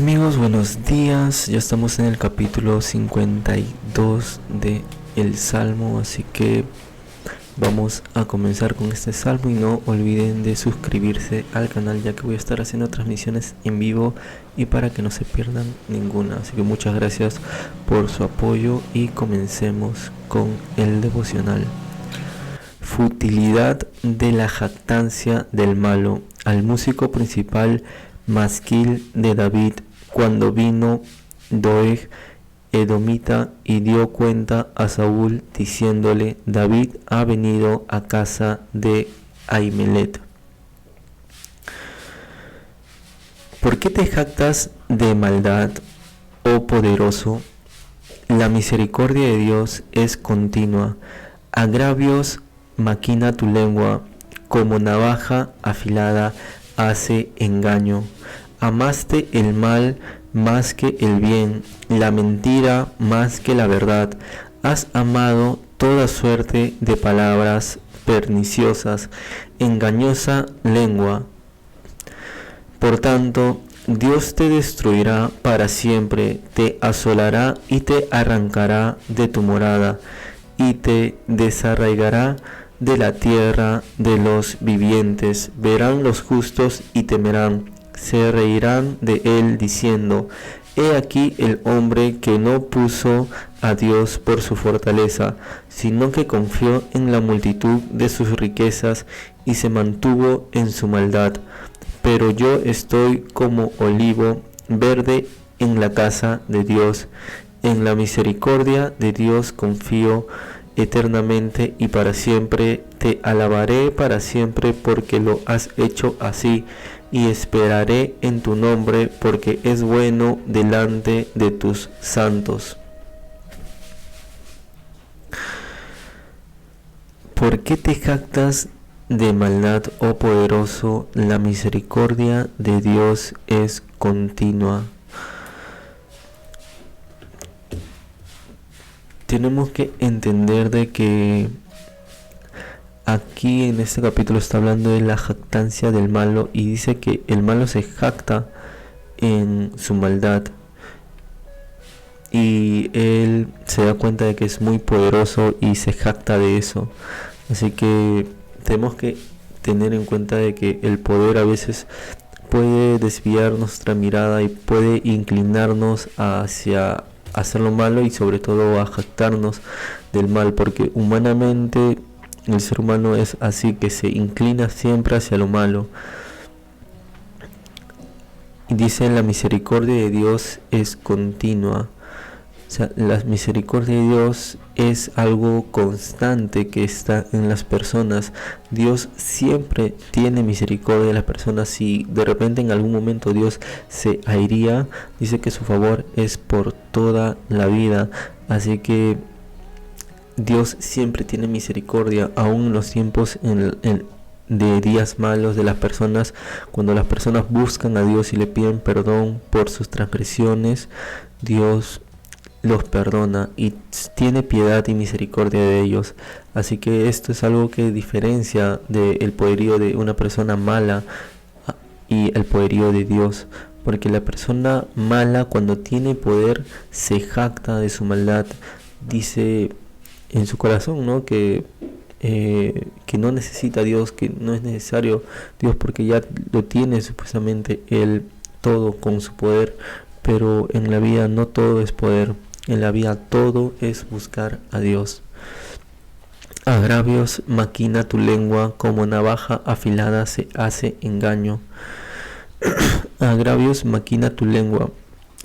Amigos, buenos días. Ya estamos en el capítulo 52 de el Salmo, así que vamos a comenzar con este salmo y no olviden de suscribirse al canal, ya que voy a estar haciendo transmisiones en vivo y para que no se pierdan ninguna. Así que muchas gracias por su apoyo y comencemos con el devocional. Futilidad de la jactancia del malo. Al músico principal masquil de David, cuando vino Doeg edomita y dio cuenta a Saúl diciéndole: David ha venido a casa de Ahimelech. ¿Por qué te jactas de maldad, oh poderoso? La misericordia de Dios es continua. Agravios maquina tu lengua, como navaja afilada hace engaño. Amaste el mal más que el bien, la mentira más que la verdad. Has amado toda suerte de palabras perniciosas, engañosa lengua. Por tanto, Dios te destruirá para siempre, te asolará y te arrancará de tu morada, y te desarraigará de la tierra de los vivientes. Verán los justos y temerán, se reirán de él diciendo: He aquí el hombre que no puso a Dios por su fortaleza, sino que confió en la multitud de sus riquezas y se mantuvo en su maldad. Pero yo estoy como olivo verde en la casa de Dios. En la misericordia de Dios confío eternamente y para siempre. Te alabaré para siempre porque lo has hecho así, y esperaré en tu nombre porque es bueno delante de tus santos. ¿Por qué te jactas de maldad, oh poderoso? La misericordia de Dios es continua. Tenemos que entender de que aquí en este capítulo está hablando de la jactancia del malo y dice que el malo se jacta en su maldad y él se da cuenta de que es muy poderoso y se jacta de eso. Así que tenemos que tener en cuenta de que el poder a veces puede desviar nuestra mirada y puede inclinarnos hacia hacer lo malo y sobre todo a jactarnos del mal, porque humanamente el ser humano es así, que se inclina siempre hacia lo malo. Y dice: la misericordia de Dios es continua. O sea, la misericordia de Dios es algo constante que está en las personas. Dios siempre tiene misericordia de las personas. Si de repente en algún momento Dios se airía, dice que su favor es por toda la vida. Así que Dios siempre tiene misericordia, aún en los tiempos de días malos de las personas. Cuando las personas buscan a Dios y le piden perdón por sus transgresiones, Dios los perdona y tiene piedad y misericordia de ellos. Así que esto es algo que diferencia del poderío de una persona mala y el poderío de Dios, porque la persona mala, cuando tiene poder, se jacta de su maldad, dice en su corazón, ¿no? Que no necesita a Dios, que no es necesario Dios porque ya lo tiene supuestamente él todo con su poder. Pero en la vida no todo es poder, en la vida todo es buscar a Dios. Agravios maquina tu lengua, como navaja afilada se hace engaño. Agravios maquina tu lengua.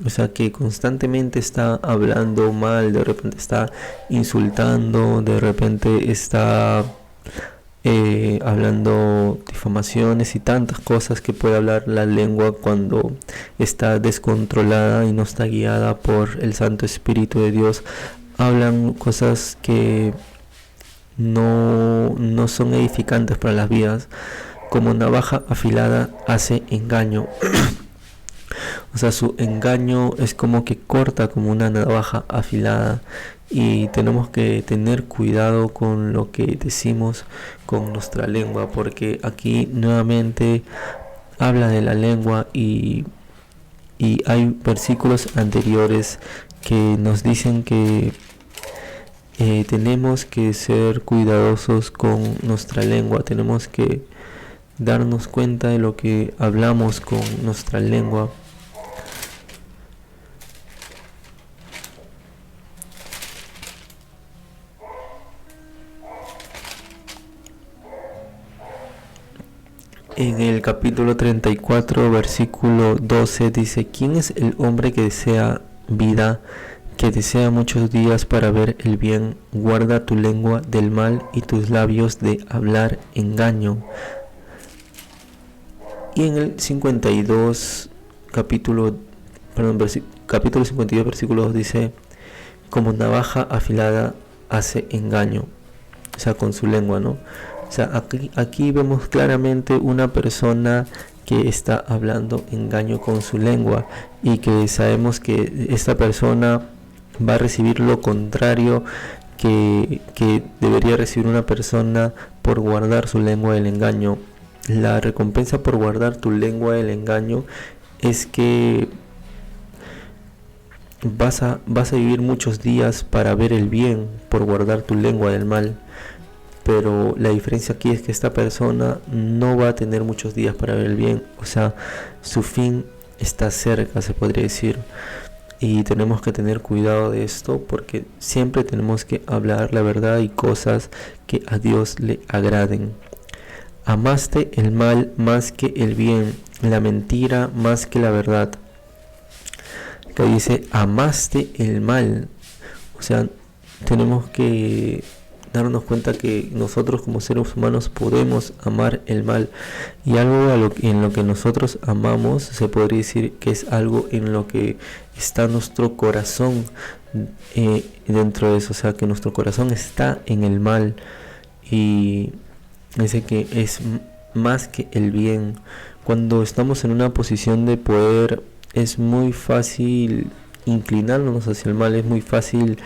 O sea que constantemente está hablando mal, de repente está insultando, de repente está hablando difamaciones y tantas cosas que puede hablar la lengua cuando está descontrolada y no está guiada por el Santo Espíritu de Dios. Hablan cosas que no son edificantes para las vidas. Como navaja afilada hace engaño. O sea, su engaño es como que corta como una navaja afilada, y tenemos que tener cuidado con lo que decimos con nuestra lengua, porque aquí nuevamente habla de la lengua y Y hay versículos anteriores que nos dicen que tenemos que ser cuidadosos con nuestra lengua, tenemos que darnos cuenta de lo que hablamos con nuestra lengua. En el capítulo 34, versículo 12 dice: ¿Quién es el hombre que desea vida, que desea muchos días para ver el bien? Guarda tu lengua del mal y tus labios de hablar engaño. Y en el 52, capítulo 52, versículo 2 dice: como navaja afilada hace engaño, o sea, con su lengua, ¿no? O sea, aquí vemos claramente una persona que está hablando engaño con su lengua, y que sabemos que esta persona va a recibir lo contrario que debería recibir una persona por guardar su lengua del engaño. La recompensa por guardar tu lengua del engaño es que vas a vivir muchos días para ver el bien por guardar tu lengua del mal. Pero la diferencia aquí es que esta persona no va a tener muchos días para ver el bien. O sea, su fin está cerca, se podría decir. Y tenemos que tener cuidado de esto, porque siempre tenemos que hablar la verdad y cosas que a Dios le agraden. Amaste el mal más que el bien, la mentira más que la verdad. Que dice, amaste el mal. O sea, tenemos que darnos cuenta que nosotros como seres humanos podemos amar el mal, y algo en lo que nosotros amamos se podría decir que es algo en lo que está nuestro corazón dentro de eso. O sea, que nuestro corazón está en el mal, y dice que es más que el bien. Cuando estamos en una posición de poder, es muy fácil inclinarnos hacia el mal, es muy fácil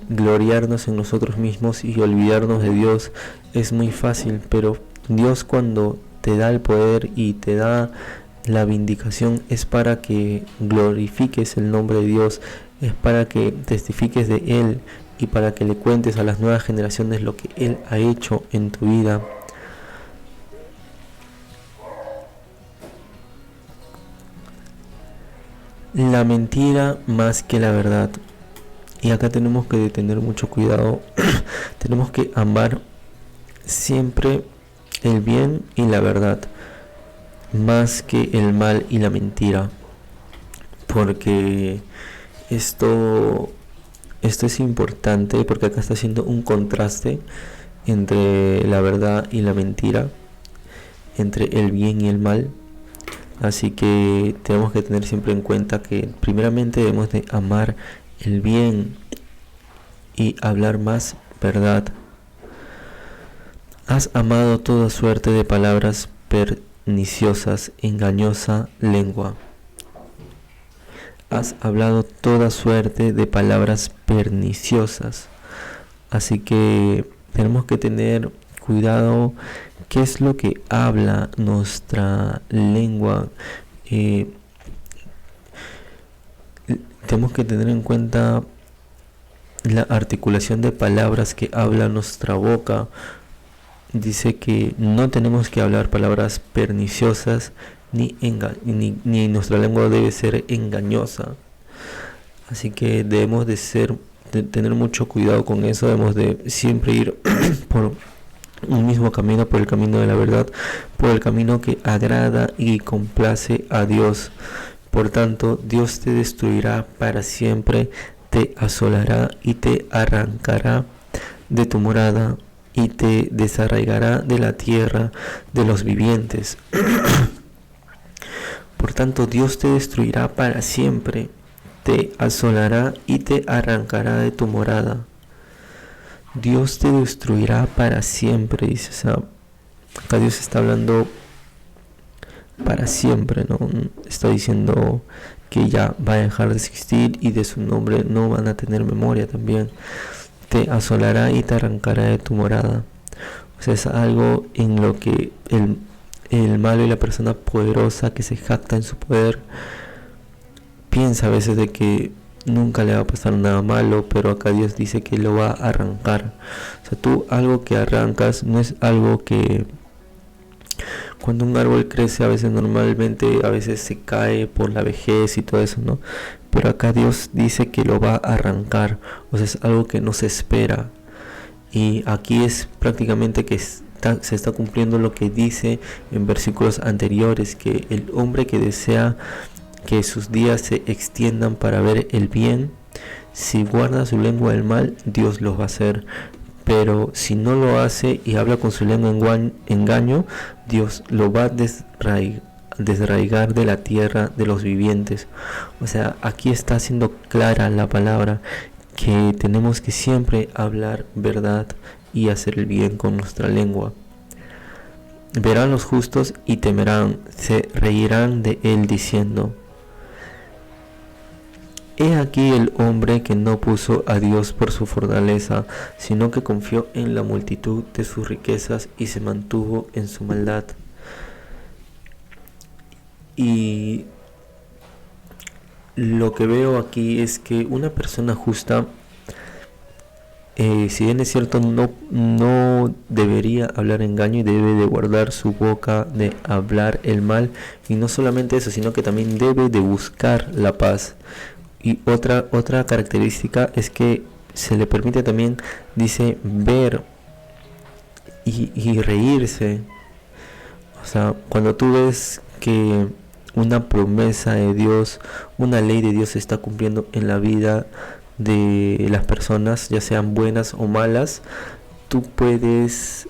gloriarnos en nosotros mismos y olvidarnos de Dios. Es muy fácil, pero Dios, cuando te da el poder y te da la vindicación, es para que glorifiques el nombre de Dios, es para que testifiques de Él y para que le cuentes a las nuevas generaciones lo que Él ha hecho en tu vida. La mentira más que la verdad. Y acá tenemos que tener mucho cuidado. Tenemos que amar siempre el bien y la verdad más que el mal y la mentira, porque esto es importante, porque acá está haciendo un contraste entre la verdad y la mentira, entre el bien y el mal. Así que tenemos que tener siempre en cuenta que primeramente debemos de amar el bien y hablar más verdad. Has amado toda suerte de palabras perniciosas, engañosa lengua. Has hablado toda suerte de palabras perniciosas. Así que tenemos que tener cuidado qué es lo que habla nuestra lengua. Tenemos que tener en cuenta la articulación de palabras que habla nuestra boca. Dice que no tenemos que hablar palabras perniciosas, ni nuestra lengua debe ser engañosa. Así que debemos de tener mucho cuidado con eso. Debemos de siempre ir por un mismo camino, por el camino de la verdad, por el camino que agrada y complace a Dios. Por tanto, Dios te destruirá para siempre, te asolará y te arrancará de tu morada, y te desarraigará de la tierra de los vivientes. Por tanto, Dios te destruirá para siempre, te asolará y te arrancará de tu morada. Dios te destruirá para siempre, dice. O sea, acá Dios está hablando para siempre, ¿no? Está diciendo que ya va a dejar de existir, y de su nombre no van a tener memoria también. Te asolará y te arrancará de tu morada. O sea, es algo en lo que el malo y la persona poderosa que se jacta en su poder piensa a veces de que nunca le va a pasar nada malo, pero acá Dios dice que lo va a arrancar. O sea, tú algo que arrancas no es algo que... Cuando un árbol crece a veces normalmente a veces se cae por la vejez y todo eso, ¿no? Pero acá Dios dice que lo va a arrancar, o sea, es algo que no se espera. Y aquí es prácticamente que se está cumpliendo lo que dice en versículos anteriores, que el hombre que desea que sus días se extiendan para ver el bien, si guarda su lengua del mal, Dios lo va a hacer. Pero si no lo hace y habla con su lengua engaño, Dios lo va a desraigar de la tierra de los vivientes. O sea, aquí está siendo clara la palabra, que tenemos que siempre hablar verdad y hacer el bien con nuestra lengua. Verán los justos y temerán, se reirán de él diciendo: he aquí el hombre que no puso a Dios por su fortaleza, sino que confió en la multitud de sus riquezas y se mantuvo en su maldad. Y lo que veo aquí es que una persona justa, si bien es cierto, no debería hablar engaño y debe de guardar su boca de hablar el mal. Y no solamente eso, sino que también debe de buscar la paz. Y otra característica es que se le permite también, dice, ver y reírse. O sea, cuando tú ves que una promesa de Dios, una ley de Dios se está cumpliendo en la vida de las personas, ya sean buenas o malas, tú puedes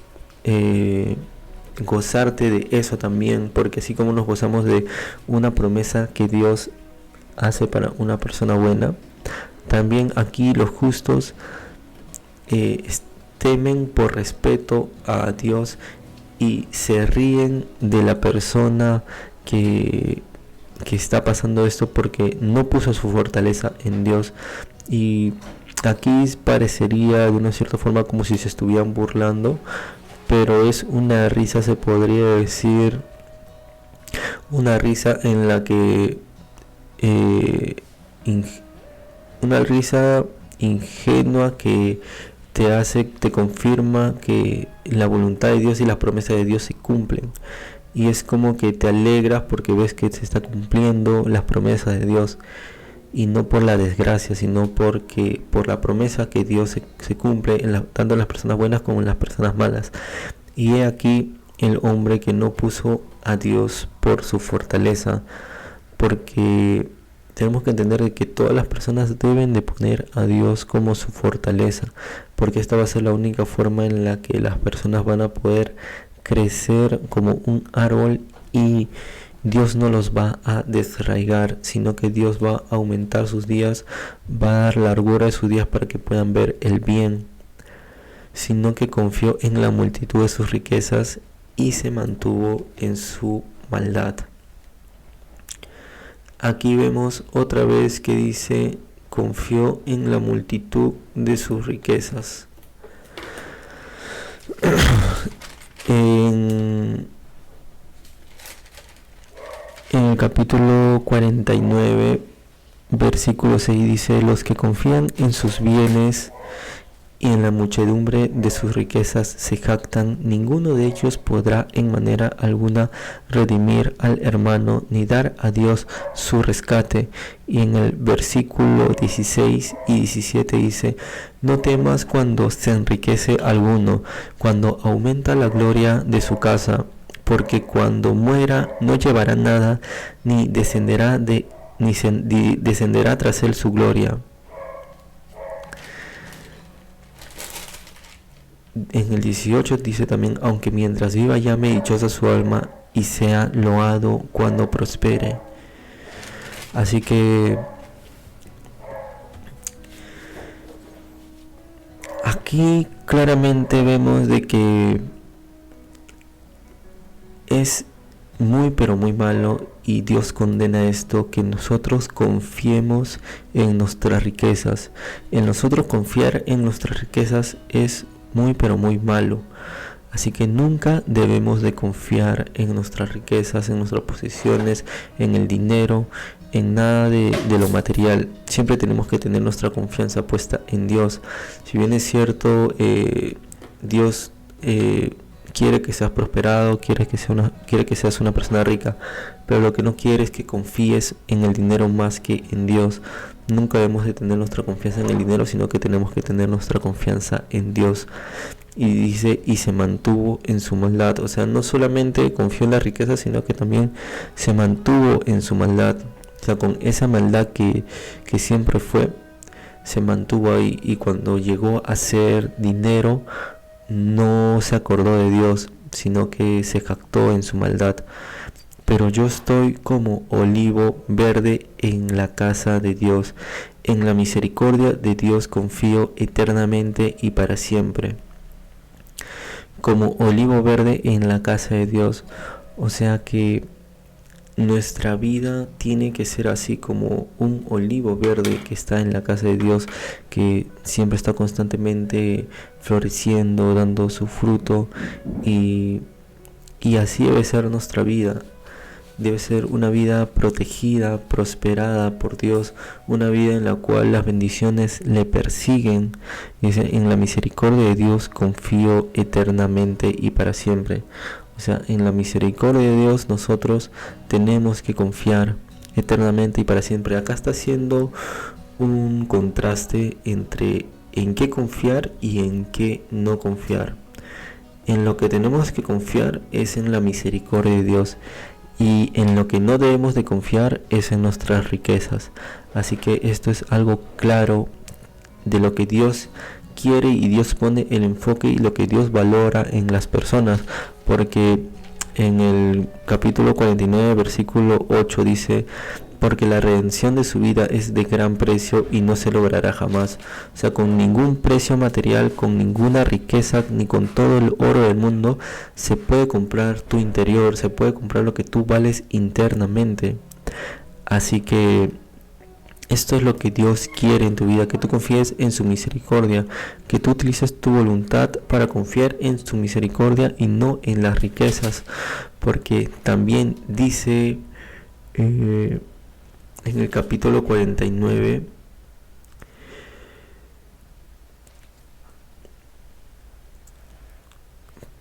gozarte de eso también, porque así como nos gozamos de una promesa que Dios hace para una persona buena, también aquí los justos temen por respeto a Dios y se ríen de la persona que está pasando esto porque no puso su fortaleza en Dios. Y aquí parecería de una cierta forma como si se estuvieran burlando, pero es una risa, se podría decir, una risa en la que una risa ingenua que te confirma que la voluntad de Dios y las promesas de Dios se cumplen. Y es como que te alegras porque ves que se está cumpliendo las promesas de Dios, y no por la desgracia, sino porque por la promesa que Dios se cumple tanto en las personas buenas como en las personas malas. Y he aquí el hombre que no puso a Dios por su fortaleza, porque tenemos que entender que todas las personas deben de poner a Dios como su fortaleza, porque esta va a ser la única forma en la que las personas van a poder crecer como un árbol, y Dios no los va a desarraigar, sino que Dios va a aumentar sus días, va a dar largura de sus días para que puedan ver el bien, sino que confió en la multitud de sus riquezas y se mantuvo en su maldad. Aquí vemos otra vez que dice: confió en la multitud de sus riquezas. En el capítulo 49, versículo 6 dice: los que confían en sus bienes y en la muchedumbre de sus riquezas se jactan, ninguno de ellos podrá en manera alguna redimir al hermano ni dar a Dios su rescate. Y en el versículo 16 y 17 dice: no temas cuando se enriquece alguno, cuando aumenta la gloria de su casa, porque cuando muera no llevará nada, ni descenderá tras él su gloria. En el 18 dice también: aunque mientras viva llame dichosa su alma y sea loado cuando prospere. Así que aquí claramente vemos de que es muy pero muy malo, y Dios condena esto, que nosotros confiemos en nuestras riquezas. En nosotros confiar en nuestras riquezas es muy pero muy malo. Así que nunca debemos de confiar en nuestras riquezas, en nuestras posesiones, en el dinero, en nada de lo material. Siempre tenemos que tener nuestra confianza puesta en Dios. Si bien es cierto, Dios quiere que seas prosperado, quiere que seas una persona rica, pero lo que no quiere es que confíes en el dinero más que en Dios. Nunca debemos de tener nuestra confianza en el dinero, sino que tenemos que tener nuestra confianza en Dios. Y dice, y se mantuvo en su maldad. O sea, no solamente confió en la riqueza, sino que también se mantuvo en su maldad. O sea, con esa maldad que siempre fue, se mantuvo ahí. Y cuando llegó a ser dinero, no se acordó de Dios, sino que se jactó en su maldad. Pero yo estoy como olivo verde en la casa de Dios. En la misericordia de Dios confío eternamente y para siempre. Como olivo verde en la casa de Dios. O sea que nuestra vida tiene que ser así como un olivo verde que está en la casa de Dios, que siempre está constantemente floreciendo, dando su fruto, y así debe ser nuestra vida. Debe ser una vida protegida, prosperada por Dios, una vida en la cual las bendiciones le persiguen. Dice, en la misericordia de Dios confío eternamente y para siempre. O sea, en la misericordia de Dios nosotros tenemos que confiar eternamente y para siempre. Acá está haciendo un contraste entre en qué confiar y en qué no confiar. En lo que tenemos que confiar es en la misericordia de Dios. Y en lo que no debemos de confiar es en nuestras riquezas. Así que esto es algo claro de lo que Dios quiere, y Dios pone el enfoque y lo que Dios valora en las personas. Porque en el capítulo 49, versículo 8 dice: porque la redención de su vida es de gran precio y no se logrará jamás. O sea, con ningún precio material, con ninguna riqueza, ni con todo el oro del mundo, se puede comprar tu interior, se puede comprar lo que tú vales internamente. Así que esto es lo que Dios quiere en tu vida, que tú confíes en su misericordia, que tú utilices tu voluntad para confiar en su misericordia y no en las riquezas. Porque también dice en el capítulo 49,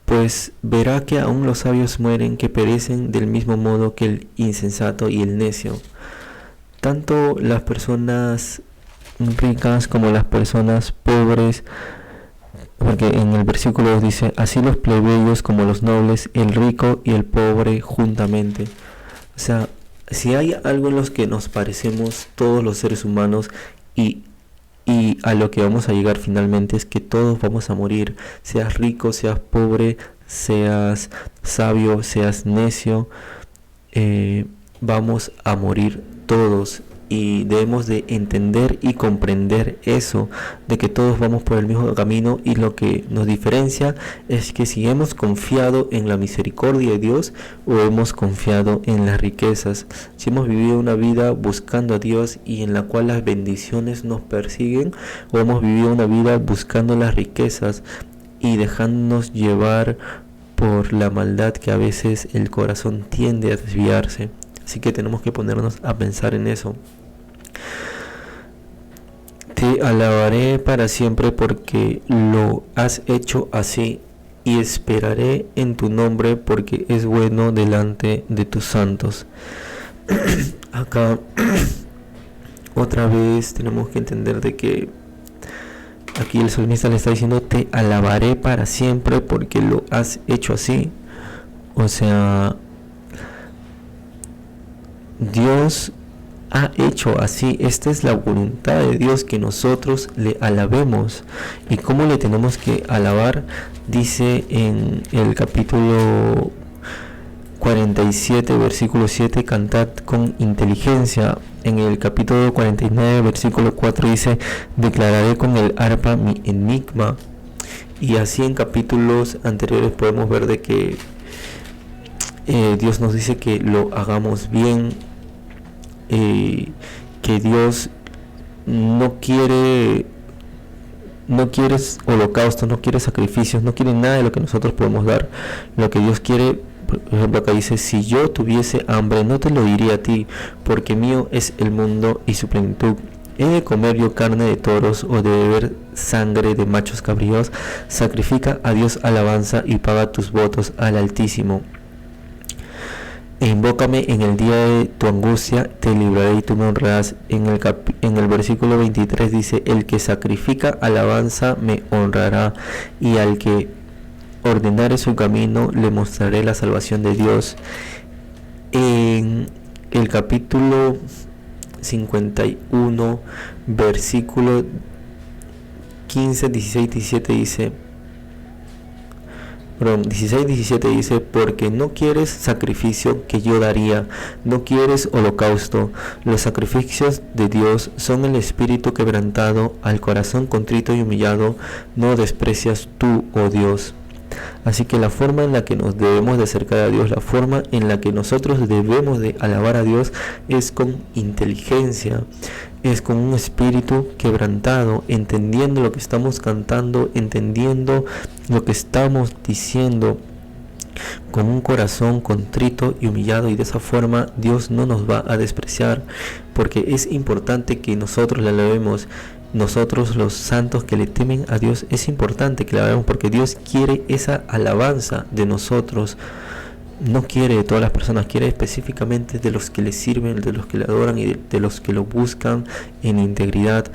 pues verá que aún los sabios mueren, que perecen del mismo modo que el insensato y el necio. Tanto las personas ricas como las personas pobres, porque en el versículo 2 dice: así los plebeyos como los nobles, el rico y el pobre juntamente. O sea, si hay algo en los que nos parecemos todos los seres humanos y a lo que vamos a llegar finalmente, es que todos vamos a morir. Seas rico, seas pobre, seas sabio, seas necio, vamos a morir todos. Y debemos de entender y comprender eso, de que todos vamos por el mismo camino, y lo que nos diferencia es que si hemos confiado en la misericordia de Dios o hemos confiado en las riquezas. Si hemos vivido una vida buscando a Dios y en la cual las bendiciones nos persiguen, o hemos vivido una vida buscando las riquezas y dejándonos llevar por la maldad, que a veces el corazón tiende a desviarse. Así que tenemos que ponernos a pensar en eso. Te alabaré para siempre porque lo has hecho así, y esperaré en tu nombre porque es bueno delante de tus santos. Acá otra vez tenemos que entender de que aquí el salmista le está diciendo: te alabaré para siempre porque lo has hecho así. O sea, Dios ha hecho así. Esta es la voluntad de Dios, que nosotros le alabemos. ¿Y cómo le tenemos que alabar? Dice en el capítulo 47, versículo 7: cantad con inteligencia. En el capítulo 49, versículo 4 dice: declararé con el arpa mi enigma. Y así en capítulos anteriores podemos ver de que Dios nos dice que lo hagamos bien, que Dios no quiere no quieres holocaustos, no quieres sacrificios, no quieres nada de lo que nosotros podemos dar. Lo que Dios quiere, por ejemplo, acá dice: si yo tuviese hambre, no te lo diría a ti, porque mío es el mundo y su plenitud. ¿He de comer yo carne de toros o de beber sangre de machos cabríos? Sacrifica a Dios alabanza y paga tus votos al Altísimo. E invócame en el día de tu angustia, te libraré y tú me honrarás. En el versículo 23 dice: el que sacrifica alabanza me honrará, y al que ordenare su camino le mostraré la salvación de Dios. En el capítulo 51, versículo 15, 16, 17 dice, 16, 17 dice: porque no quieres sacrificio que yo daría, no quieres holocausto. Los sacrificios de Dios son el espíritu quebrantado, al corazón contrito y humillado no desprecias tú, oh Dios. Así que la forma en la que nos debemos de acercar a Dios, la forma en la que nosotros debemos de alabar a Dios, es con inteligencia, es con un espíritu quebrantado, entendiendo lo que estamos cantando, entendiendo lo que estamos diciendo, con un corazón contrito y humillado, y de esa forma Dios no nos va a despreciar, porque es importante que nosotros le alabemos. Nosotros, los santos que le temen a Dios, es importante que le alabemos, porque Dios quiere esa alabanza de nosotros. No quiere de todas las personas, quiere específicamente de los que le sirven, de los que le adoran y de los que lo buscan en integridad,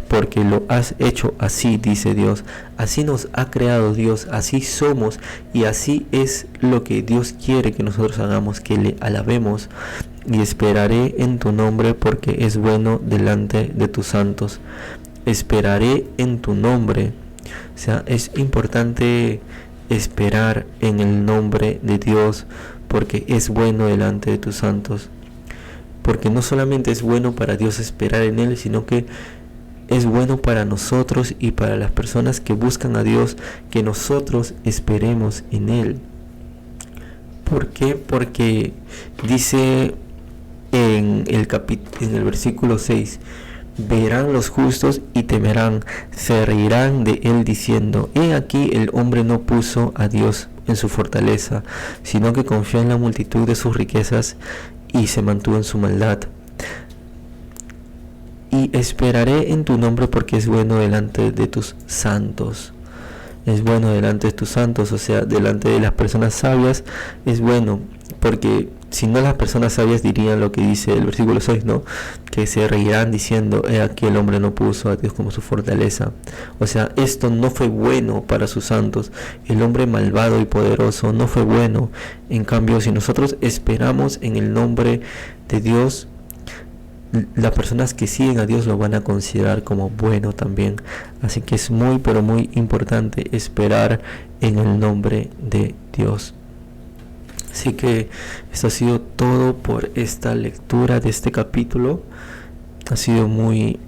porque lo has hecho así, dice Dios. Así nos ha creado Dios, así somos, y así es lo que Dios quiere que nosotros hagamos, que le alabemos. Y esperaré en tu nombre, porque es bueno delante de tus santos. Esperaré en tu nombre. O sea, es importante esperar en el nombre de Dios, porque es bueno delante de tus santos. Porque no solamente es bueno para Dios esperar en Él, sino que es bueno para nosotros y para las personas que buscan a Dios, que nosotros esperemos en Él. ¿Por qué? Porque dice en el versículo 6: verán los justos y temerán, se reirán de él diciendo: he aquí el hombre no puso a Dios en su fortaleza, sino que confió en la multitud de sus riquezas y se mantuvo en su maldad. Y esperaré en tu nombre, porque es bueno delante de tus santos. Es bueno delante de tus santos, o sea, delante de las personas sabias es bueno, porque si no, las personas sabias dirían lo que dice el versículo 6, ¿no? Que se reirán diciendo: he aquí el hombre no puso a Dios como su fortaleza. O sea, esto no fue bueno para sus santos. El hombre malvado y poderoso no fue bueno. En cambio, si nosotros esperamos en el nombre de Dios, las personas que siguen a Dios lo van a considerar como bueno también. Así que es muy, pero muy importante esperar en el nombre de Dios. Así que esto ha sido todo por esta lectura de este capítulo. Ha sido muy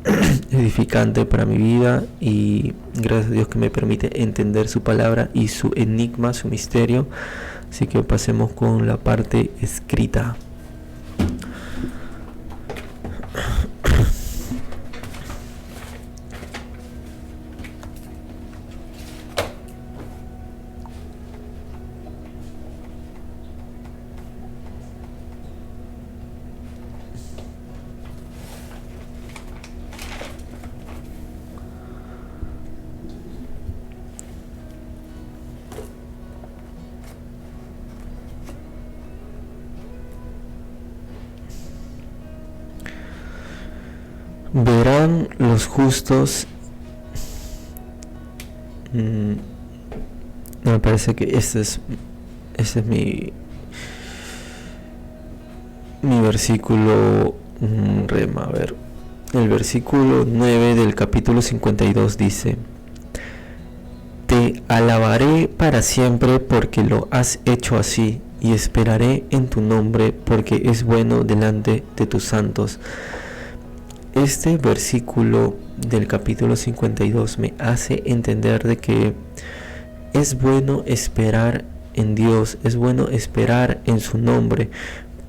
edificante para mi vida, y gracias a Dios que me permite entender su palabra y su enigma, su misterio. Así que pasemos con la parte escrita. Verán los justos. Me parece que este es mi versículo rema. A ver, el versículo 9 del capítulo 52 dice: te alabaré para siempre, porque lo has hecho así, y esperaré en tu nombre, porque es bueno delante de tus santos. Este versículo del capítulo 52 me hace entender de que es bueno esperar en Dios, es bueno esperar en su nombre,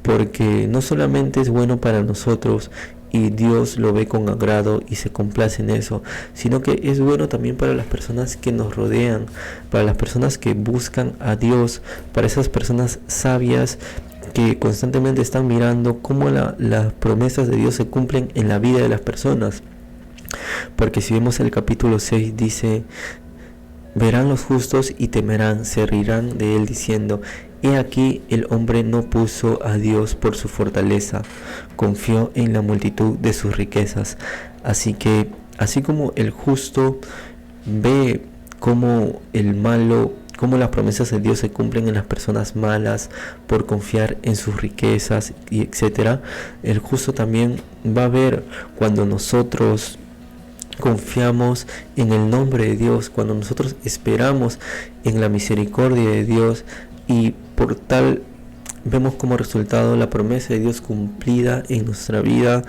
porque no solamente es bueno para nosotros y Dios lo ve con agrado y se complace en eso, sino que es bueno también para las personas que nos rodean, para las personas que buscan a Dios, para esas personas sabias que constantemente están mirando cómo las promesas de Dios se cumplen en la vida de las personas. Porque si vemos el capítulo 6 dice: verán los justos y temerán, se reirán de él diciendo: he aquí, el hombre no puso a Dios por su fortaleza, confió en la multitud de sus riquezas. Así que, así como el justo ve cómo el malo, cómo las promesas de Dios se cumplen en las personas malas por confiar en sus riquezas y etcétera, el justo también va a ver cuando nosotros confiamos en el nombre de Dios, cuando nosotros esperamos en la misericordia de Dios y por tal vemos como resultado la promesa de Dios cumplida en nuestra vida.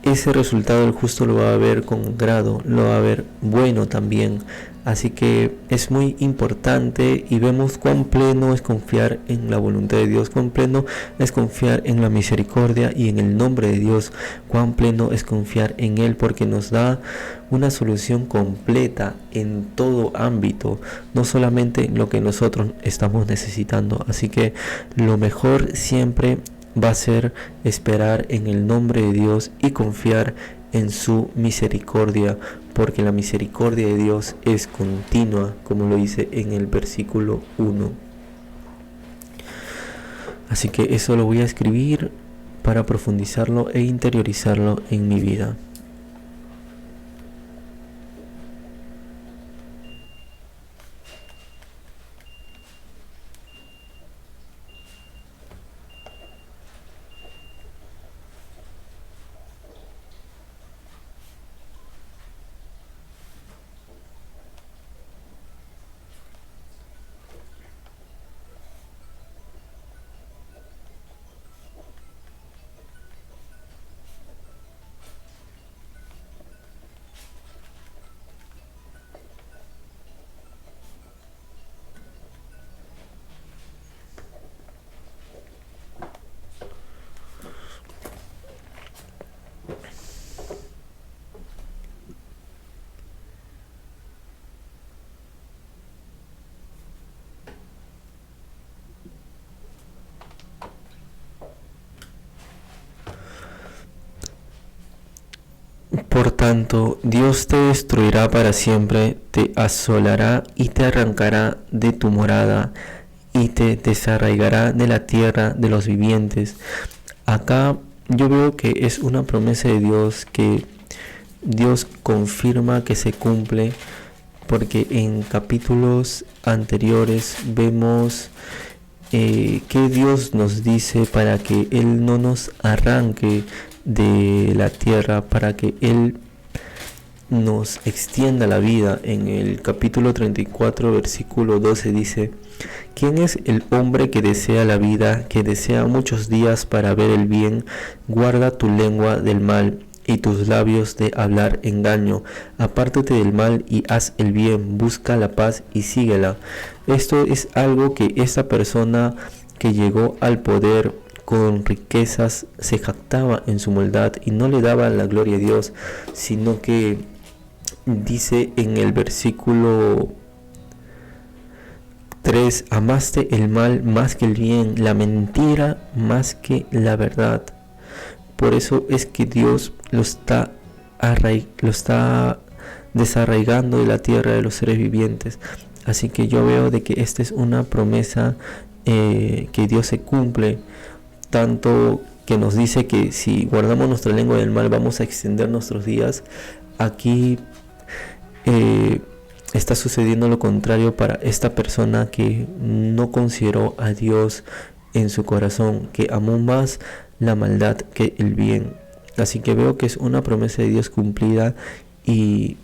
Ese resultado el justo lo va a ver con grado, lo va a ver bueno también. Así que es muy importante y vemos cuán pleno es confiar en la voluntad de Dios, cuán pleno es confiar en la misericordia y en el nombre de Dios, cuán pleno es confiar en Él, porque nos da una solución completa en todo ámbito, no solamente en lo que nosotros estamos necesitando. Así que lo mejor siempre va a ser esperar en el nombre de Dios y confiar en su misericordia, porque la misericordia de Dios es continua, como lo dice en el versículo 1. Así que eso lo voy a escribir para profundizarlo e interiorizarlo en mi vida. Por tanto, Dios te destruirá para siempre, te asolará y te arrancará de tu morada y te desarraigará de la tierra de los vivientes. Acá yo veo que es una promesa de Dios que Dios confirma que se cumple, porque en capítulos anteriores vemos que Dios nos dice para que Él no nos arranque de la tierra, para que Él nos extienda la vida. En el capítulo 34 versículo 12 dice: ¿quién es el hombre que desea la vida, que desea muchos días para ver el bien? Guarda tu lengua del mal y tus labios de hablar engaño. Apártate del mal y haz el bien, busca la paz y síguela. Esto es algo que esta persona que llegó al poder con riquezas se jactaba en su maldad y no le daba la gloria a Dios, sino que dice en el versículo 3: amaste el mal más que el bien, la mentira más que la verdad. Por eso es que Dios lo está desarraigando de la tierra de los seres vivientes. Así que yo veo de que esta es una promesa que Dios se cumple, tanto que nos dice que si guardamos nuestra lengua del mal vamos a extender nuestros días. Aquí está sucediendo lo contrario para esta persona que no consideró a Dios en su corazón, que amó más la maldad que el bien. Así que veo que es una promesa de Dios cumplida y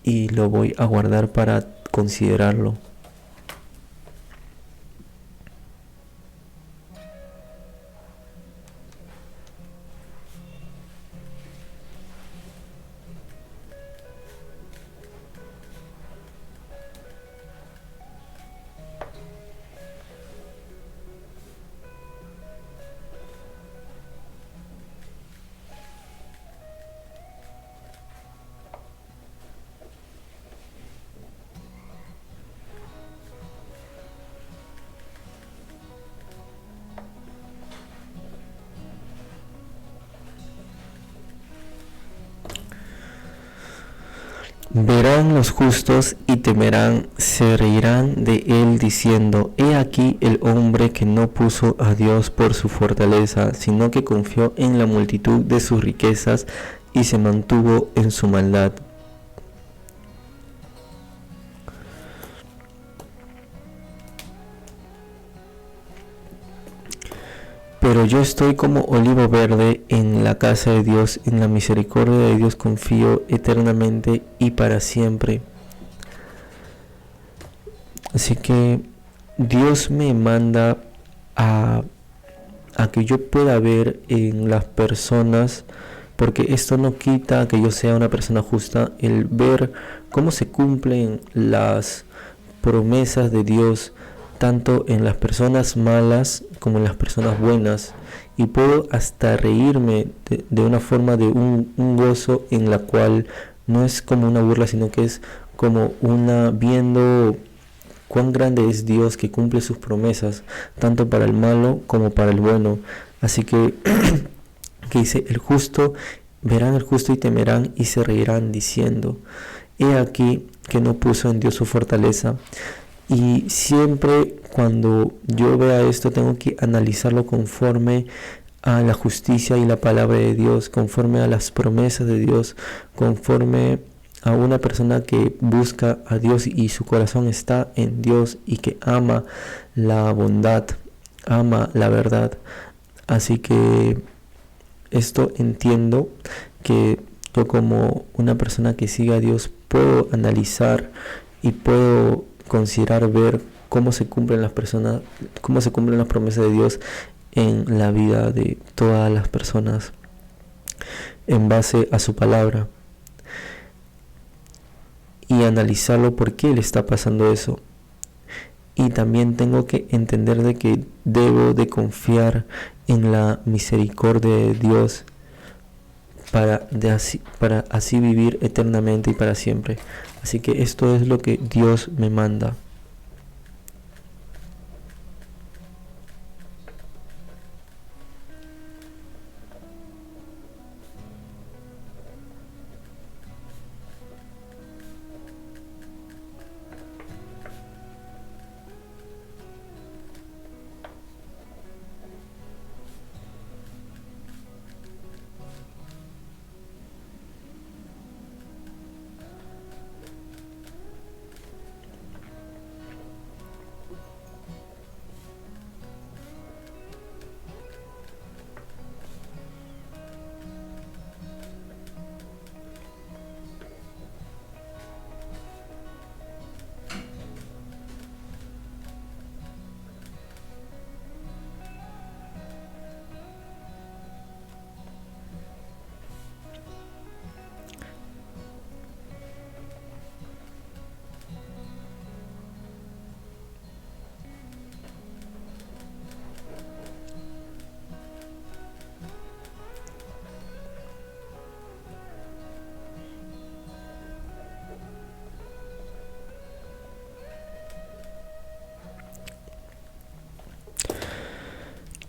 lo voy a guardar para considerarlo. Verán los justos y temerán, se reirán de él diciendo, he aquí el hombre que no puso a Dios por su fortaleza, sino que confió en la multitud de sus riquezas y se mantuvo en su maldad. Pero yo estoy como olivo verde en la casa de Dios, en la misericordia de Dios confío eternamente y para siempre. Así que Dios me manda a que yo pueda ver en las personas, porque esto no quita que yo sea una persona justa, el ver cómo se cumplen las promesas de Dios, tanto en las personas malas como en las personas buenas, y puedo hasta reírme de una forma de un gozo en la cual no es como una burla, sino que es como una viendo cuán grande es Dios que cumple sus promesas, tanto para el malo como para el bueno. Así que, que dice, el justo, verán el justo y temerán y se reirán diciendo, he aquí que no puso en Dios su fortaleza. Y siempre cuando yo vea esto tengo que analizarlo conforme a la justicia y la palabra de Dios, conforme a las promesas de Dios, conforme a una persona que busca a Dios y su corazón está en Dios y que ama la bondad, ama la verdad. Así que esto entiendo que yo como una persona que sigue a Dios puedo analizar y puedo considerar ver cómo se cumplen las personas, cómo se cumplen las promesas de Dios en la vida de todas las personas en base a su palabra, y analizarlo por qué le está pasando eso. Y también tengo que entender de que debo de confiar en la misericordia de Dios para así vivir eternamente y para siempre. Así que esto es lo que Dios me manda.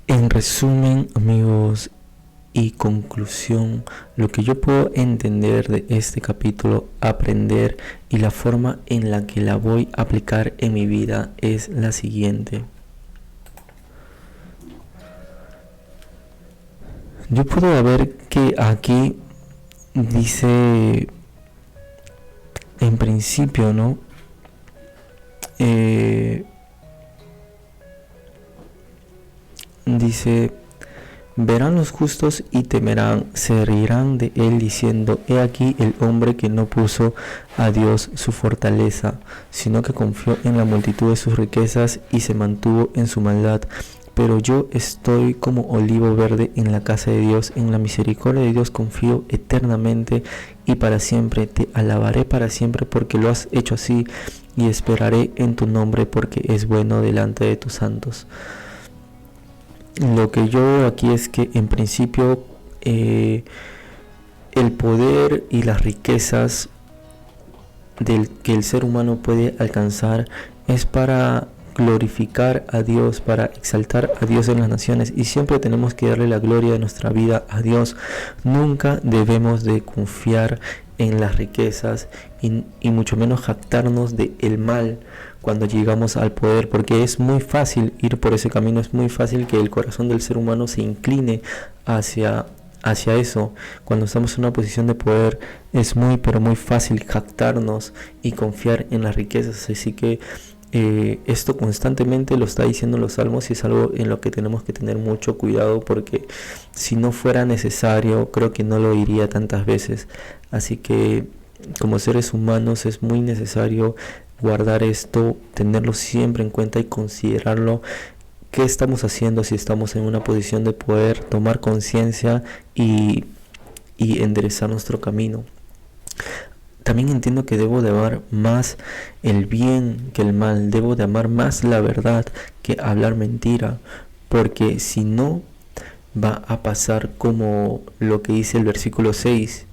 En resumen, amigos, y conclusión, lo que yo puedo entender de este capítulo, aprender y la forma en la que la voy a aplicar en mi vida es la siguiente. Yo puedo ver que aquí dice en principio, ¿no? Dice, verán los justos y temerán, se reirán de él diciendo, he aquí el hombre que no puso a Dios su fortaleza, sino que confió en la multitud de sus riquezas y se mantuvo en su maldad. Pero yo estoy como olivo verde en la casa de Dios, en la misericordia de Dios confío eternamente y para siempre. Te alabaré para siempre porque lo has hecho así, y esperaré en tu nombre porque es bueno delante de tus santos. Lo que yo veo aquí es que en principio el poder y las riquezas del que el ser humano puede alcanzar es para glorificar a Dios, para exaltar a Dios en las naciones, y siempre tenemos que darle la gloria de nuestra vida a Dios. Nunca debemos de confiar en las riquezas y mucho menos jactarnos de el mal cuando llegamos al poder, porque es muy fácil ir por ese camino, es muy fácil que el corazón del ser humano se incline hacia eso. Cuando estamos en una posición de poder es muy pero muy fácil jactarnos y confiar en las riquezas, así que esto constantemente lo está diciendo los salmos y es algo en lo que tenemos que tener mucho cuidado, porque si no fuera necesario creo que no lo diría tantas veces. Así que como seres humanos es muy necesario guardar esto, tenerlo siempre en cuenta y considerarlo. ¿Qué estamos haciendo si estamos en una posición de poder? Tomar conciencia y enderezar nuestro camino. También entiendo que debo de amar más el bien que el mal, debo de amar más la verdad que hablar mentira, porque si no va a pasar como lo que dice el versículo 6.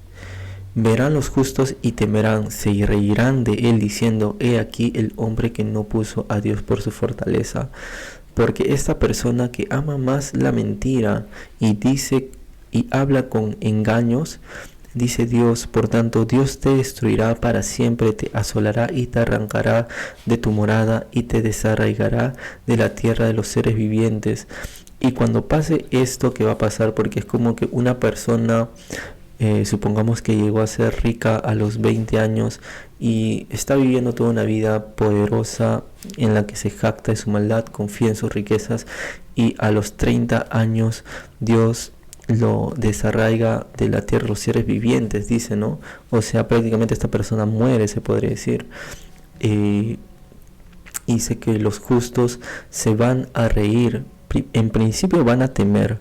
Verán los justos y temerán, se reirán de él diciendo, he aquí el hombre que no puso a Dios por su fortaleza. Porque esta persona que ama más la mentira y dice y habla con engaños, dice Dios, por tanto Dios te destruirá para siempre, te asolará y te arrancará de tu morada y te desarraigará de la tierra de los seres vivientes. Y cuando pase esto que va a pasar, porque es como que una persona, supongamos que llegó a ser rica a los 20 años y está viviendo toda una vida poderosa en la que se jacta de su maldad, confía en sus riquezas, y a los 30 años Dios lo desarraiga de la tierra de los seres vivientes, dice, ¿no? O sea, prácticamente esta persona muere, se podría decir. Dice que los justos se van a reír. En principio van a temer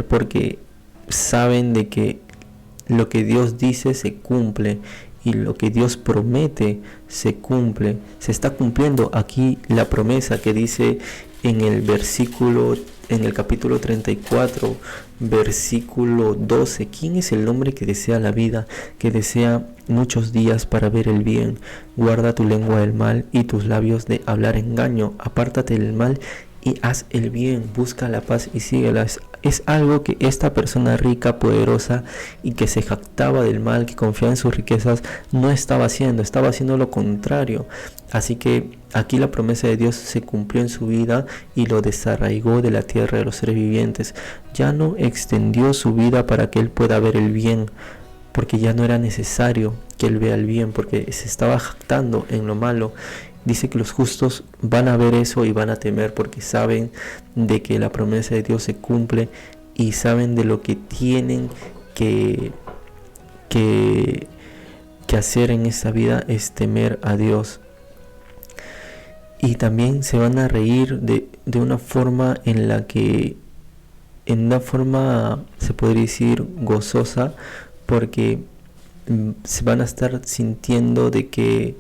porque saben de que lo que Dios dice se cumple y lo que Dios promete se cumple. Se está cumpliendo aquí la promesa que dice en el capítulo 34, versículo 12. ¿Quién es el hombre que desea la vida, que desea muchos días para ver el bien? Guarda tu lengua del mal y tus labios de hablar engaño. Apártate del mal y haz el bien, busca la paz y síguela. Es algo que esta persona rica, poderosa y que se jactaba del mal, que confiaba en sus riquezas, no estaba haciendo lo contrario. Así que aquí la promesa de Dios se cumplió en su vida y lo desarraigó de la tierra de los seres vivientes. Ya no extendió su vida para que él pueda ver el bien, porque ya no era necesario que él vea el bien, porque se estaba jactando en lo malo. Dice que los justos van a ver eso y van a temer porque saben de que la promesa de Dios se cumple y saben de lo que tienen que hacer en esta vida es temer a Dios. Y también se van a reír de una forma se podría decir gozosa, porque se van a estar sintiendo de que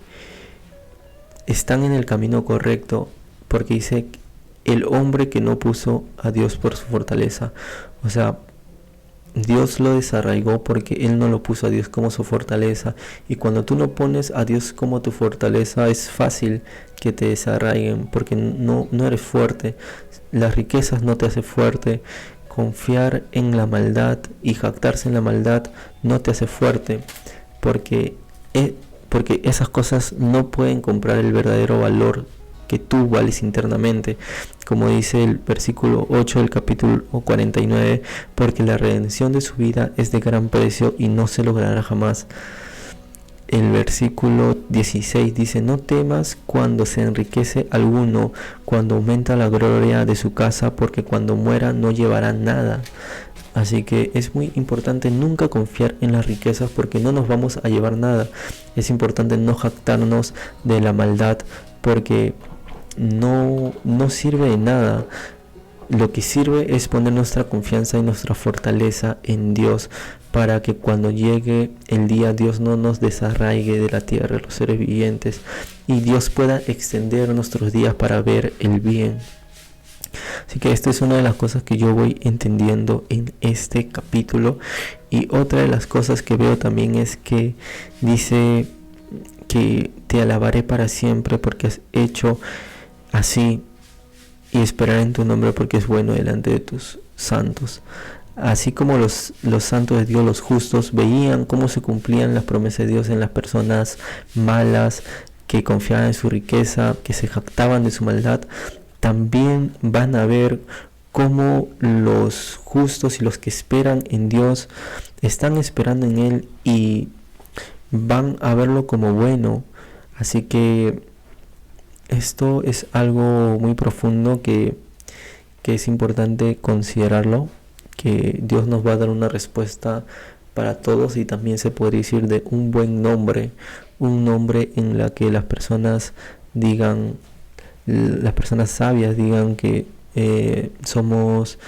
están en el camino correcto, porque dice el hombre que no puso a Dios por su fortaleza. O sea, Dios lo desarraigó porque él no lo puso a Dios como su fortaleza. Y cuando tú no pones a Dios como tu fortaleza, es fácil que te desarraiguen, porque no eres fuerte. Las riquezas no te hacen fuerte. Confiar en la maldad y jactarse en la maldad no te hace fuerte, porque esas cosas no pueden comprar el verdadero valor que tú vales internamente, como dice el versículo 8 del capítulo 49, porque la redención de su vida es de gran precio y no se logrará jamás. El versículo 16 dice, no temas cuando se enriquece alguno, cuando aumenta la gloria de su casa, porque cuando muera no llevará nada. Así que es muy importante nunca confiar en las riquezas, porque no nos vamos a llevar nada. Es importante no jactarnos de la maldad, porque no sirve de nada. Lo que sirve es poner nuestra confianza y nuestra fortaleza en Dios, para que cuando llegue el día Dios no nos desarraigue de la tierra de los seres vivientes y Dios pueda extender nuestros días para ver el bien. Así que esta es una de las cosas que yo voy entendiendo en este capítulo. Y otra de las cosas que veo también es que dice que te alabaré para siempre porque has hecho así, y esperar en tu nombre porque es bueno delante de tus santos. Así como los santos de Dios, los justos, veían cómo se cumplían las promesas de Dios en las personas malas, que confiaban en su riqueza, que se jactaban de su maldad, también van a ver cómo los justos y los que esperan en Dios están esperando en Él y van a verlo como bueno. Así que esto es algo muy profundo que es importante considerarlo, que Dios nos va a dar una respuesta para todos y también se podría decir de un buen nombre, un nombre en la que las personas digan, las personas sabias digan que somos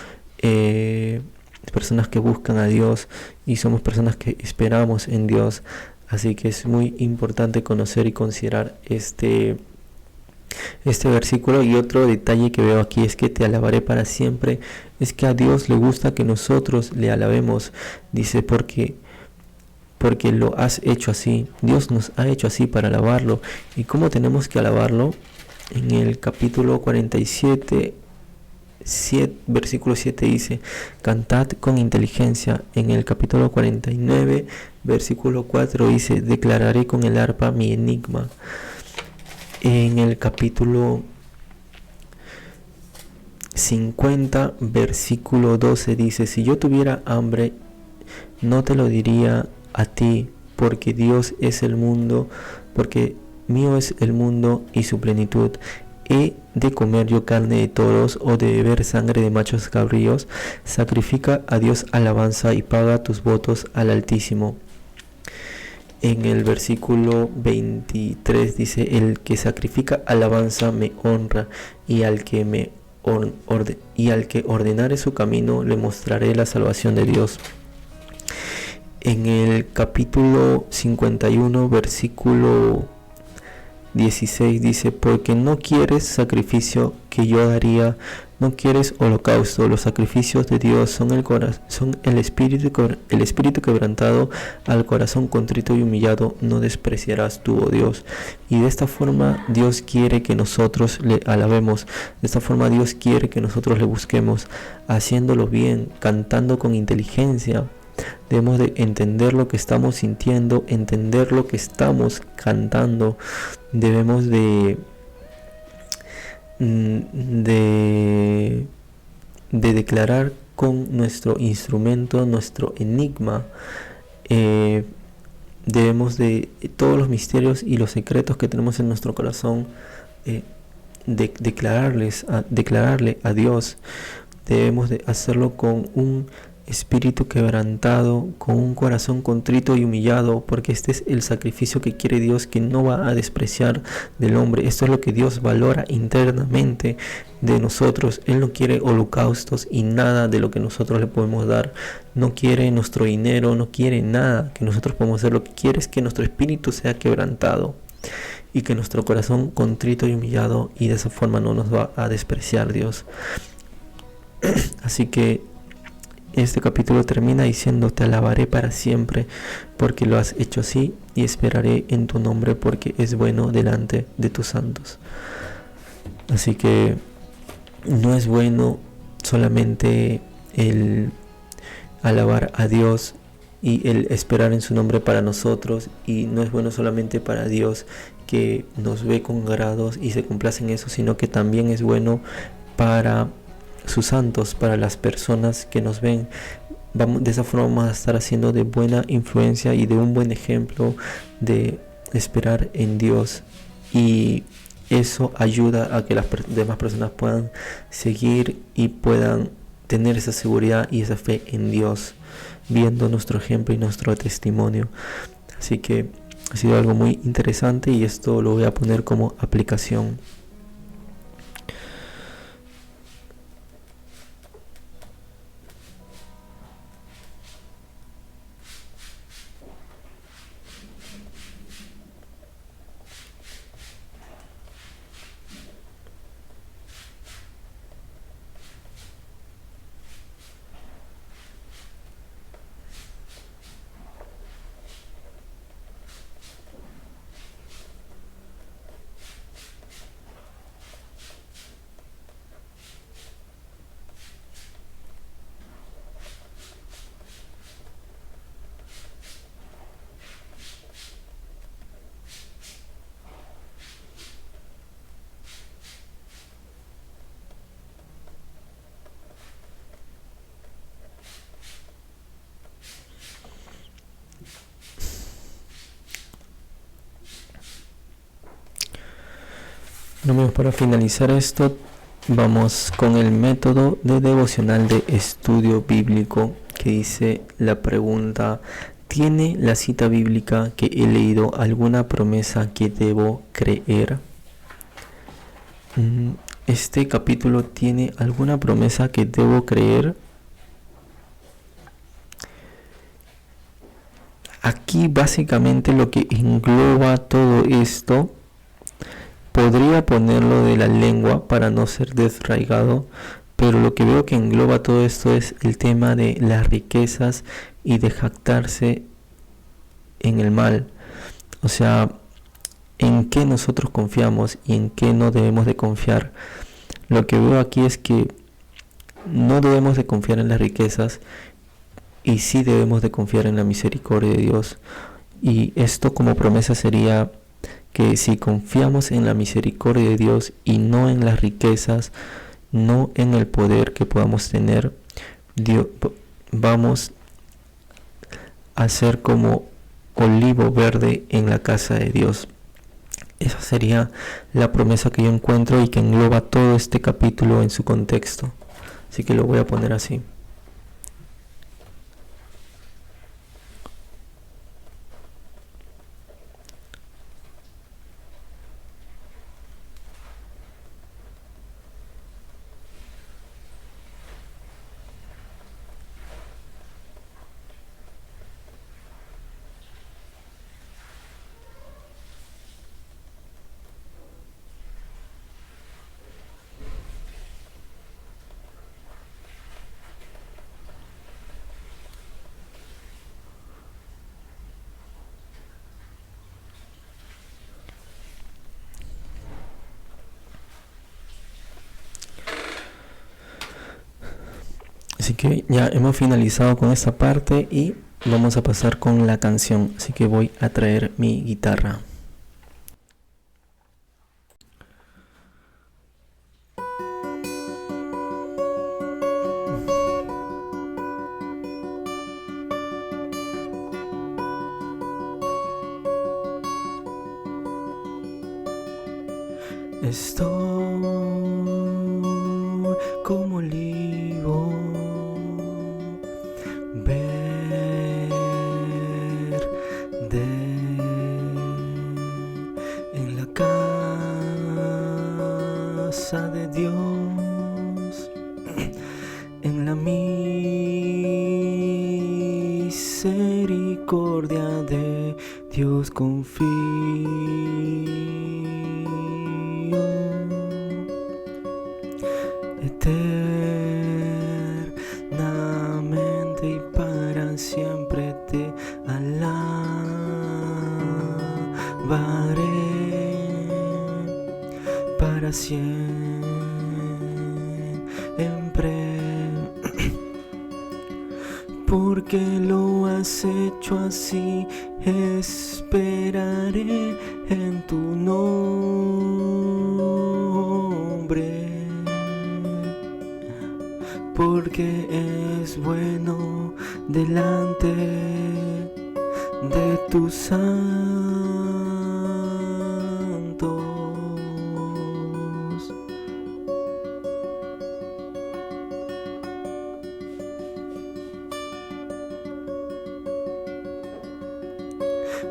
personas que buscan a Dios y somos personas que esperamos en Dios. Así que es muy importante conocer y considerar este versículo. Y otro detalle que veo aquí es que te alabaré para siempre. Es que a Dios le gusta que nosotros le alabemos. Dice porque lo has hecho así. Dios nos ha hecho así para alabarlo. ¿Y cómo tenemos que alabarlo? En el capítulo 47, versículo 7 dice: cantad con inteligencia. En el capítulo 49, versículo 4 dice: declararé con el arpa mi enigma. En el capítulo 50, versículo 12 dice: si yo tuviera hambre, no te lo diría a ti, porque Dios es el mundo, porque mío es el mundo y su plenitud. ¿He de comer yo carne de toros o de beber sangre de machos cabríos? Sacrifica a Dios alabanza y paga tus votos al Altísimo. En el versículo 23 dice: el que sacrifica alabanza me honra, y al que ordenare su camino le mostraré la salvación de Dios. En el capítulo 51, versículo 16 dice: porque no quieres sacrificio que yo daría, no quieres holocausto. Los sacrificios de Dios son el espíritu quebrantado, al corazón contrito y humillado no despreciarás tú, oh Dios. Y de esta forma Dios quiere que nosotros le alabemos, de esta forma Dios quiere que nosotros le busquemos, haciéndolo bien, cantando con inteligencia. Debemos de entender lo que estamos sintiendo, entender lo que estamos cantando. Debemos de declarar con nuestro instrumento, nuestro enigma. Debemos de todos los misterios y los secretos que tenemos en nuestro corazón, declararle a Dios. Debemos de hacerlo con un espíritu quebrantado, con un corazón contrito y humillado, porque este es el sacrificio que quiere Dios, que no va a despreciar del hombre. Esto es lo que Dios valora internamente de nosotros. Él no quiere holocaustos y nada de lo que nosotros le podemos dar. No quiere nuestro dinero, no quiere nada que nosotros podemos hacer. Lo que quiere es que nuestro espíritu sea quebrantado y que nuestro corazón contrito y humillado, y de esa forma no nos va a despreciar Dios. Así que este capítulo termina diciendo: te alabaré para siempre, porque lo has hecho así, y esperaré en tu nombre, porque es bueno delante de tus santos. Así que no es bueno solamente el alabar a Dios y el esperar en su nombre para nosotros, y no es bueno solamente para Dios, que nos ve con grados y se complace en eso, sino que también es bueno para sus santos, para las personas que nos ven. De esa forma vamos a estar haciendo de buena influencia y de un buen ejemplo de esperar en Dios, y eso ayuda a que las demás personas puedan seguir y puedan tener esa seguridad y esa fe en Dios, viendo nuestro ejemplo y nuestro testimonio. Así que ha sido algo muy interesante, y esto lo voy a poner como aplicación. No menos para finalizar esto, vamos con el método de devocional de estudio bíblico que dice la pregunta: ¿tiene la cita bíblica que he leído alguna promesa que debo creer? ¿Este capítulo tiene alguna promesa que debo creer? Aquí básicamente lo que engloba todo esto, podría ponerlo de la lengua para no ser desraigado, pero lo que veo que engloba todo esto es el tema de las riquezas y de jactarse en el mal. O sea, en qué nosotros confiamos y en qué no debemos de confiar. Lo que veo aquí es que no debemos de confiar en las riquezas y sí debemos de confiar en la misericordia de Dios. Y esto como promesa sería que si confiamos en la misericordia de Dios y no en las riquezas, no en el poder que podamos tener, vamos a ser como olivo verde en la casa de Dios. Esa sería la promesa que yo encuentro y que engloba todo este capítulo en su contexto. Así que lo voy a poner así. Así que ya hemos finalizado con esta parte y vamos a pasar con la canción. Así que voy a traer mi guitarra. Estoy como olivo verde en la casa de Dios, en la misericordia de Dios confío. Eternamente y para siempre te alabaré, para siempre, porque lo has hecho así. Esperaré en tu nombre, porque es bueno delante de tus santos.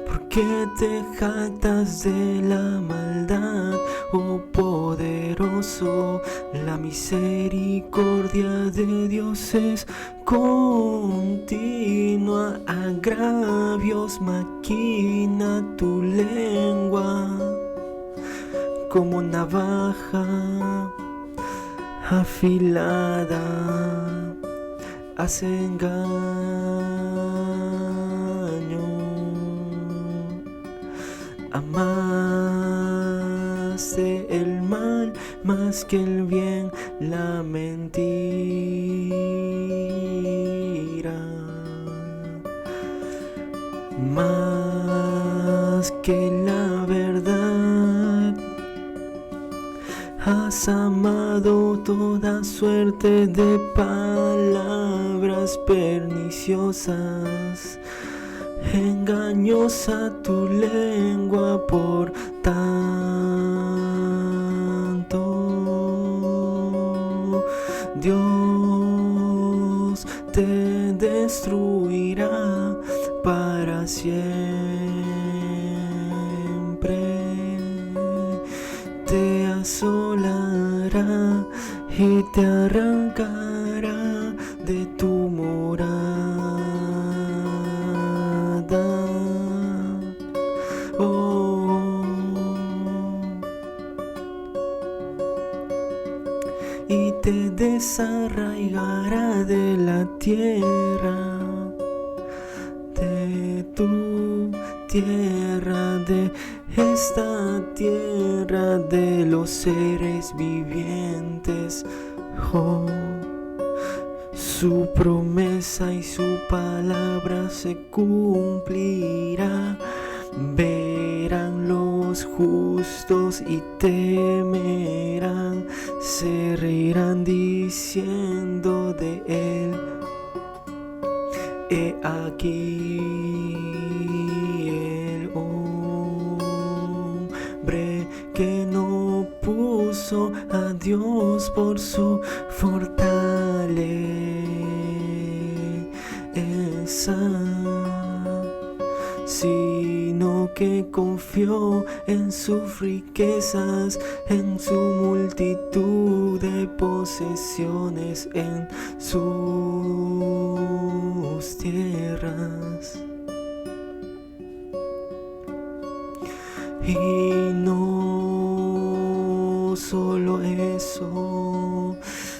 ¿Por qué te jactas de la maldad, oh poderoso? La misericordia de Dios es continua. Agravios maquina tu lengua, como navaja afilada hace engaño. Amaste el mal más que el bien, la mentira más que la verdad. Has amado toda suerte de palabras perniciosas. Engañosa tu lengua por tanto. destruirá para siempre. Te asolará y te arrancará de tu morada. Oh, y te desarraigará de la tierra, de tu tierra, de esta tierra de los seres vivientes. Oh, su promesa y su palabra se cumplirá. Verán los justos y temerán, se reirán diciendo de él: he aquí el hombre que no puso a Dios por su fortaleza, sino que confió en sus riquezas, en su multitud de posesiones, en sus tierras. Y no solo eso,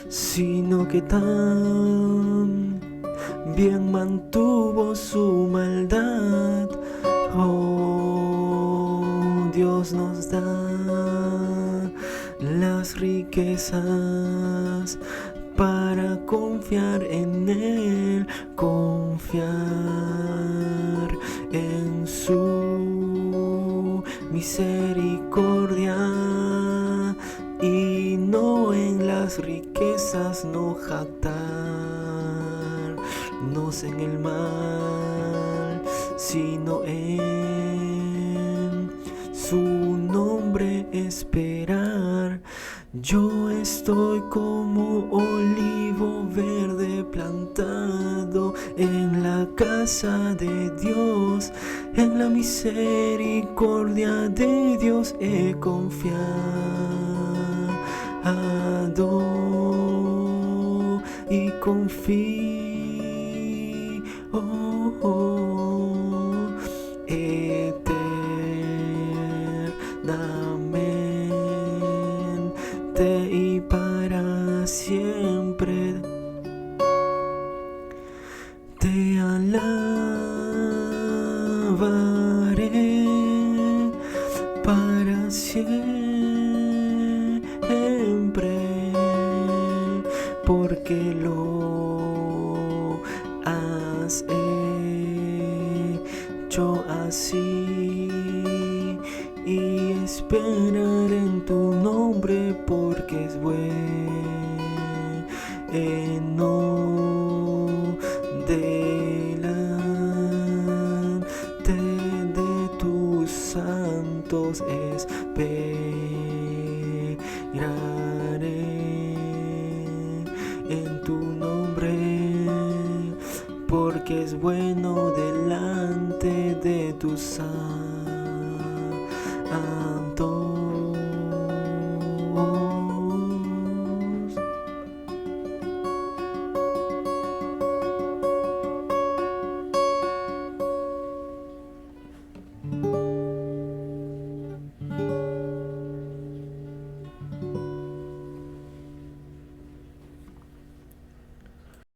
sino que también mantuvo su maldad. Oh, Dios nos da las riquezas para confiar en Él, confiar en su misericordia y no en las riquezas, no jactarnos en el mal, sino en su nombre esperar. Yo estoy como olivo verde plantado en la casa de Dios, en la misericordia de Dios he confiado y confío eternamente y para siempre. Te alabaré para siempre, porque lo has hecho así, y esperar en tu nombre, porque es bueno delante de tus santos esperaré en tu nombre, porque es bueno delante de tus santos.